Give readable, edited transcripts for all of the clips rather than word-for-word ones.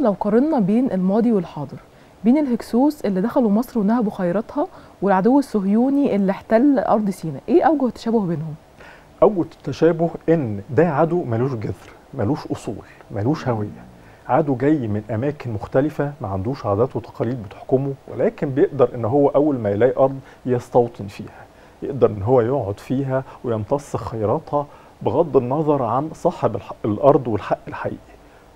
لو قارنا بين الماضي والحاضر، بين الهكسوس اللي دخلوا مصر ونهبوا خيراتها والعدو الصهيوني اللي احتل أرض سيناء، إيه أوجه التشابه بينهم؟ أول تشابه إن ده عدو ملوش جذر، ملوش أصول، ملوش هوية. عدو جاي من أماكن مختلفة، ما عندوش عادات وتقاليد بتحكمه، ولكن بيقدر إن هو أول ما يلاقي أرض يستوطن فيها، يقدر إن هو يقعد فيها ويمتص خيراتها بغض النظر عن صاحب الأرض والحق الحقيقي.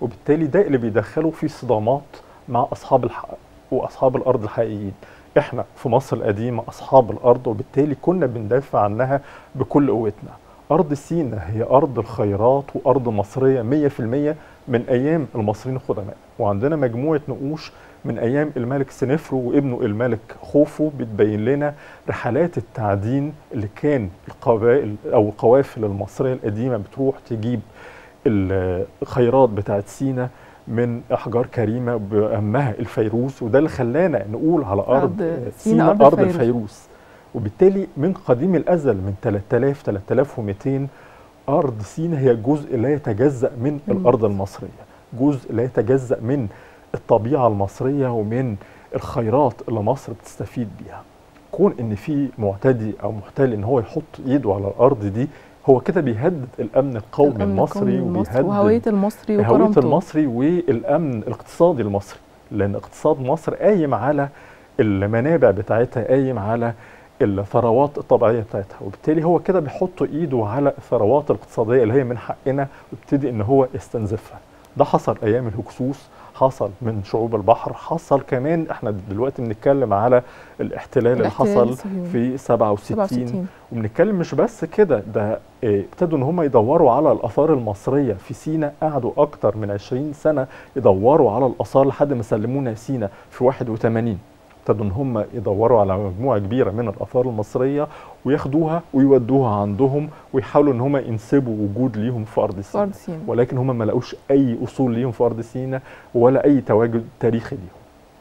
وبالتالي ده اللي بيدخله في صدامات مع أصحاب الحق وأصحاب الأرض الحقيقيين. إحنا في مصر القديمة أصحاب الأرض، وبالتالي كنا بندافع عنها بكل قوتنا. أرض سيناء هي أرض الخيرات وأرض مصرية 100% من أيام المصريين القدماء، وعندنا مجموعة نقوش من أيام الملك سنفرو وابنه الملك خوفو بتبين لنا رحلات التعدين اللي كان القبائل أو القوافل المصرية القديمة بتروح تجيب الخيرات بتاعت سيناء من أحجار كريمة بأهمها الفيروس، وده اللي خلانا نقول على أرض سيناء أرض الفيروس. وبالتالي من قديم الأزل من 3000 3200 أرض سيناء هي جزء لا يتجزأ من الأرض المصرية، جزء لا يتجزأ من الطبيعة المصرية ومن الخيرات اللي مصر بتستفيد بيها. كون إن في معتدي أو محتل إن هو يحط إيده على الأرض دي، هو كده بيهدد الأمن القومي المصري وبيهدد وهوية المصري هوية المصري والأمن الاقتصادي المصري، لأن اقتصاد مصر قايم على المنابع بتاعتها، قايم على الثروات الطبيعيه بتاعتها، وبالتالي هو كده بيحط ايده على الثروات الاقتصاديه اللي هي من حقنا ويبتدي ان هو يستنزفها. ده حصل ايام الهكسوس، حصل من شعوب البحر، حصل كمان احنا دلوقتي بنتكلم على الاحتلال اللي حصل في 67. وبنتكلم مش بس كده، ده ابتدوا ان هم يدوروا على الاثار المصريه في سيناء، قعدوا اكتر من 20 سنه يدوروا على الاثار لحد ما سلمونا سيناء في 81. ابتدوا ان هم يدوروا على مجموعه كبيره من الاثار المصريه وياخدوها ويودوها عندهم ويحاولوا ان هم ينسبوا وجود ليهم في ارض سيناء، ولكن هم ما لقوش اي اصول ليهم في ارض سيناء ولا اي تواجد تاريخي ليهم.